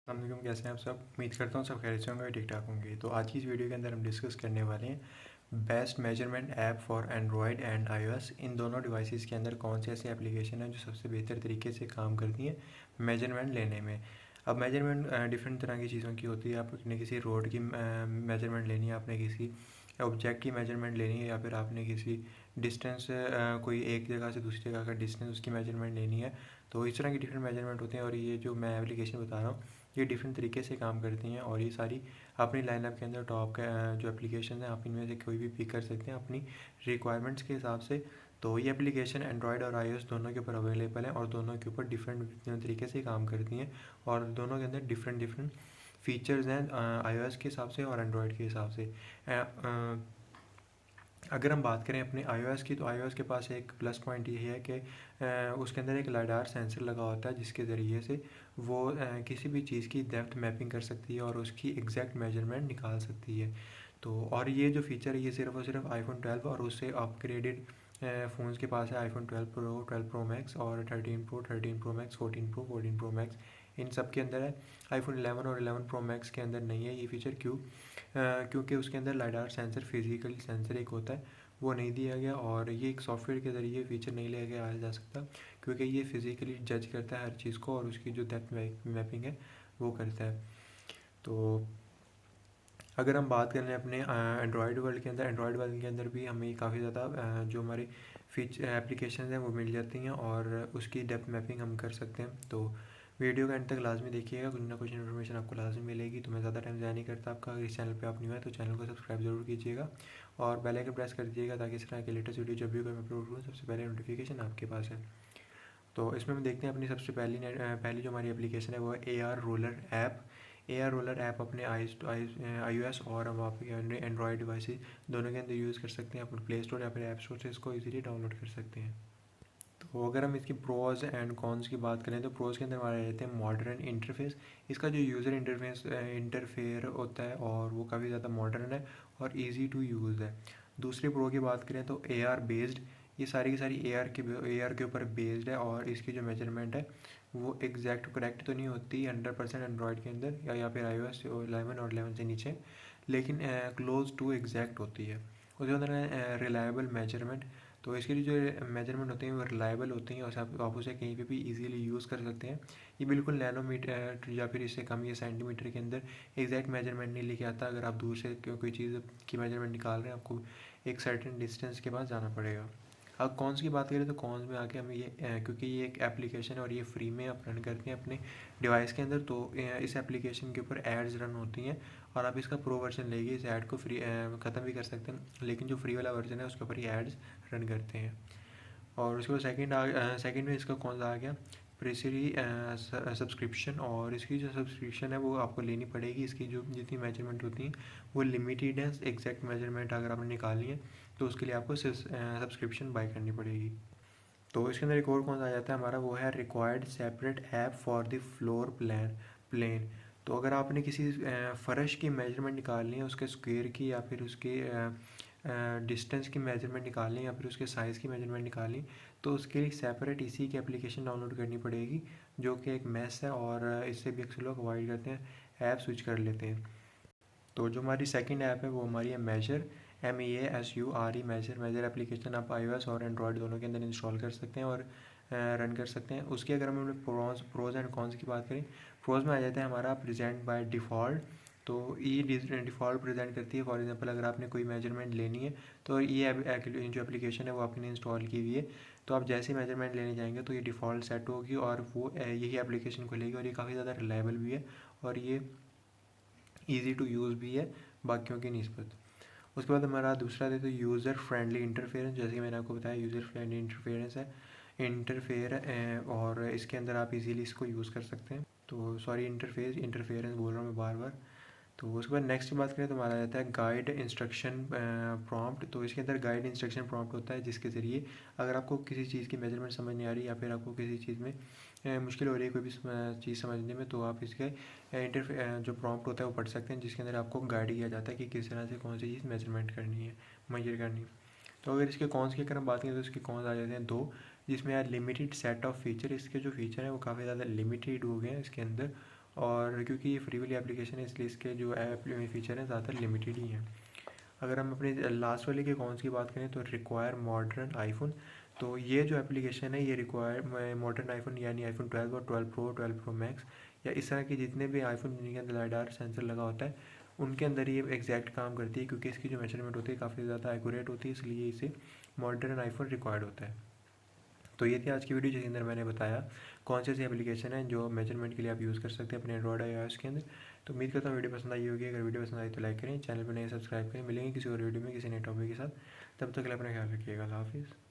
अस्सलाम कैसे हैं आप सब। उम्मीद करता हूँ सब खैरियत से होंगे, ठीक ठाक होंगे। तो आज की इस वीडियो के अंदर हम डिस्कस करने वाले हैं best measurement app for Android and iOS. इन दोनों डिवाइसेस के अंदर कौन सी ऐसी एप्लीकेशन है जो सबसे बेहतर तरीके से काम करती हैं मेजरमेंट लेने में। अब मेजरमेंट डिफरेंट तरह की चीज़ों की होती है। आपने किसी रोड की मेजरमेंट लेनी है, आपने किसी ऑब्जेक्ट की मेजरमेंट लेनी है, या फिर आपने किसी डिस्टेंस कोई एक जगह से दूसरी जगह का डिस्टेंस उसकी मेजरमेंट लेनी है। तो इस तरह की डिफरेंट मेजरमेंट होते हैं और ये जो मैं एप्लीकेशन बता रहा हूँ ये डिफरेंट तरीके से काम करती हैं और ये सारी अपनी लाइनअप के अंदर टॉप का जो एप्लीकेशन है आप इनमें से कोई भी पिक कर सकते हैं अपनी रिक्वायरमेंट्स के हिसाब से। तो ये एप्लीकेशन एंड्रॉयड और आईओएस दोनों के ऊपर अवेलेबल है और दोनों के ऊपर डिफरेंट तरीके से काम करती हैं और दोनों के अंदर डिफरेंट डिफरेंट फीचर्स हैं आईओएस के हिसाब से और एंड्रॉयड के हिसाब से। अगर हम बात करें अपने iOS की, तो iOS के पास एक प्लस पॉइंट ये है कि उसके अंदर एक लाइडार सेंसर लगा होता है जिसके ज़रिए से वो किसी भी चीज़ की डेप्थ मैपिंग कर सकती है और उसकी एग्जैक्ट मेजरमेंट निकाल सकती है। तो और ये जो फीचर है ये सिर्फ और सिर्फ आईफोन 12 और उससे अपग्रेडेड फ़ोन्स के पास है। आईफोन 12 प्रो, 12 प्रो मैक्स और 13 pro, 13 pro max, 14 pro, 14 pro max, इन सब के अंदर है। आईफोन 11 और 11 प्रो मैक्स के अंदर नहीं है ये फीचर। क्यों? क्योंकि उसके अंदर लाइडार सेंसर, फिजिकल सेंसर एक होता है, वो नहीं दिया गया और ये एक सॉफ्टवेयर के ज़रिए फीचर नहीं लिया गया आया जा सकता क्योंकि ये फिज़िकली जज करता है हर चीज़ को और उसकी जो डेप्थ मैपिंग है वो करता है। तो अगर हम बात करें अपने एंड्रॉयड वर्ल्ड के अंदर, एंड्रॉयड वर्ल्ड के अंदर भी हमें काफ़ी ज़्यादा जो हमारे एप्लीकेशन हैं वो मिल जाती हैं और उसकी डेप्थ मैपिंग हम कर सकते हैं। तो वीडियो का एंड तक लाजमी देखिएगा, कुछ ना कुछ इन्फॉर्मेशन आपको लाजमी मिलेगी। तो मैं ज़्यादा टाइम ज़ाया नहीं करता आपका। अगर इस चैनल पे आप न्यू है तो चैनल को सब्सक्राइब जरूर कीजिएगा और बेल आइकन प्रेस कर दीजिएगा ताकि इस तरह के लेटेस्ट वीडियो जब भी कोई मैं अपलोड करूँ सबसे पहले नोटिफिकेशन आपके पास है। तो इसमें हम देखते हैं अपनी सबसे पहली जो हमारी एप्लीकेशन है वो है AR roller app. AR roller app अपने iOS और हम आपके एंड्रॉयड डिवाइसेस दोनों के अंदर यूज़ कर सकते हैं। अपने प्ले स्टोर या फिर ऐप स्टोर से इसको इजीली डाउनलोड कर सकते हैं। तो अगर हम इसकी प्रोज एंड कॉन्स की बात करें तो प्रोज के अंदर हमारे रहते हैं मॉडर्न इंटरफेस। इसका जो यूज़र इंटरफेयर होता है और वो काफ़ी ज़्यादा मॉडर्न है और इजी टू यूज़ है। दूसरी प्रो की बात करें तो AR बेस्ड, ये सारी की सारी AR के ऊपर बेस्ड है और इसकी जो मेजरमेंट है वो एग्जैक्ट करेक्ट तो नहीं होती 100% एंड्रॉयड के अंदर या फिर iOS 11 और 11 से नीचे, लेकिन क्लोज टू एग्जैक्ट होती है। उसके अंदर है रिलायबल मेजरमेंट। तो इसके लिए जो मेजरमेंट होते हैं वो रिलायबल होते हैं और आप उसे कहीं पे भी इजीली यूज़ कर सकते हैं। ये बिल्कुल नैनोमीटर या फिर इससे कम या सेंटीमीटर के अंदर एग्जैक्ट मेजरमेंट नहीं लेके आता। अगर आप दूर से कोई चीज़ की मेजरमेंट निकाल रहे हैं आपको एक सर्टेन डिस्टेंस के बाद जाना पड़ेगा। अब कॉन्स की बात करें तो कॉन्स में आके हमें ये क्योंकि ये एक एप्लीकेशन है और ये फ्री में आप रन करते हैं अपने डिवाइस के अंदर, तो इस एप्लीकेशन के ऊपर एड्स रन होती हैं और आप इसका प्रो वर्जन लेके इस ऐड को फ्री ख़त्म भी कर सकते हैं, लेकिन जो फ्री वाला वर्जन है उसके ऊपर ये एड्स रन करते हैं। और उसके बाद सेकंड में इसका कौन सा आ गया प्रेसरी सब्सक्रिप्शन। और इसकी जो सब्सक्रिप्शन है वो आपको लेनी पड़ेगी। इसकी जो जितनी मेजरमेंट होती हैं वो लिमिटेड है। एग्जैक्ट मेजरमेंट अगर आपने निकालनी है तो उसके लिए आपको सब्सक्रिप्शन बाय करनी पड़ेगी। तो इसके अंदर एक और कौन सा आ जाता है हमारा, वो है required separate app for the floor plane. तो अगर आपने किसी फ़र्श की मेजरमेंट निकालनी है, उसके स्क्वायर की या फिर उसके डिस्टेंस की मेजरमेंट निकालनी या फिर उसके साइज़ की मेजरमेंट निकालनी, तो उसके लिए सेपरेट इसी की एप्लीकेशन डाउनलोड करनी पड़ेगी जो कि एक मैस है और इससे भी अक्सर लोग अवॉइड करते हैं, ऐप स्विच कर लेते हैं। तो जो हमारी सेकंड ऐप है वो हमारी है मेजर, MEASURE मेजर एप्लीकेशन आप iOS और एंड्रॉयड दोनों के अंदर इंस्टॉल कर सकते हैं और रन कर सकते हैं। उसकी अगर हम प्रोज एंड कॉन्स की बात करें, प्रोज में आ जाता है हमारा प्रेजेंट बाय डिफ़ॉल्ट। तो ये डिफ़ॉल्ट प्रेजेंट करती है। फॉर एग्जांपल अगर आपने कोई मेजरमेंट लेनी है तो ये जो एप्लीकेशन है वो आपने इंस्टॉल की हुई है, तो आप जैसे मेजरमेंट लेने जाएंगे तो ये डिफ़ॉल्ट सेट होगी और वो यही एप्लीकेशन खुलेगी और ये काफ़ी ज़्यादा रिलायबल भी है और ये ईज़ी टू यूज़ भी है बाकियों की निस्बत। उसके बाद हमारा दूसरा है तो यूज़र फ्रेंडली इंटरफेरेंस। जैसे कि मैंने आपको बताया यूज़र फ्रेंडली इंटरफेयर है और इसके अंदर आप इजीली इसको यूज़ कर सकते हैं। तो सॉरी इंटरफेरेंस बोल रहा हूँ मैं बार बार। तो उसके बाद नेक्स्ट की बात करें तो हमारा रहता है गाइड इंस्ट्रक्शन प्रॉम्प्ट। तो इसके अंदर गाइड इंस्ट्रक्शन प्रॉम्प्ट होता है जिसके ज़रिए अगर आपको किसी चीज़ की मेजरमेंट समझ नहीं आ रही या फिर आपको किसी चीज़ में मुश्किल हो रही है कोई भी चीज़ समझने में, तो आप इसके जो प्रॉम्प्ट होता है वो पढ़ सकते हैं जिसके अंदर आपको गाइड किया जाता है कि किस तरह से कौन सी चीज़ मेजरमेंट करनी है, मेजर करनी है। तो अगर इसके कॉन्स की अगर हम बात करें तो इसके कॉन्स आ जाते हैं दो, जिसमें यार लिमिटेड सेट ऑफ फीचर। इसके जो फीचर हैं वो काफ़ी ज़्यादा लिमिटेड हो गए हैं इसके अंदर और क्योंकि ये फ्री वाली एप्लीकेशन है इसलिए इसके जो ऐप फ़ीचर हैं ज़्यादातर लिमिटेड ही हैं। अगर हम अपने लास्ट वाले के अकाउंट्स की बात करें तो रिक्वायर मॉडर्न आईफोन, तो ये जो एप्लीकेशन है ये रिक्वायर मॉडर्न आईफोन यानी आईफोन 12 और 12 प्रो 12 प्रो मैक्स या इस तरह के जितने भी आईफोन जिनके अंदर लाइडार सेंसर लगा होता है उनके अंदर ये एग्जैक्ट काम करती है, क्योंकि इसकी जो मेजरमेंट होती है काफ़ी ज़्यादा एक्यूरेट होती है, इसलिए इसे मॉडर्न आईफोन रिक्वायर्ड होता है। तो ये थी आज की वीडियो जिसके अंदर मैंने बताया कौन सी ऐसी एप्लीकेशन है जो मेजरमेंट के लिए आप यूज़ कर सकते हैं अपने एंड्रॉयड iOS के अंदर। तो उम्मीद करता हूँ वीडियो पसंद आई होगी। अगर वीडियो पसंद आई तो लाइक करें, चैनल पर नए सब्सक्राइब करें। मिलेंगे किसी और वीडियो में किसी नए टॉपिक के साथ, तब तक के लिए अपना ख्याल रखिएगा। अल्लाह हाफिज़।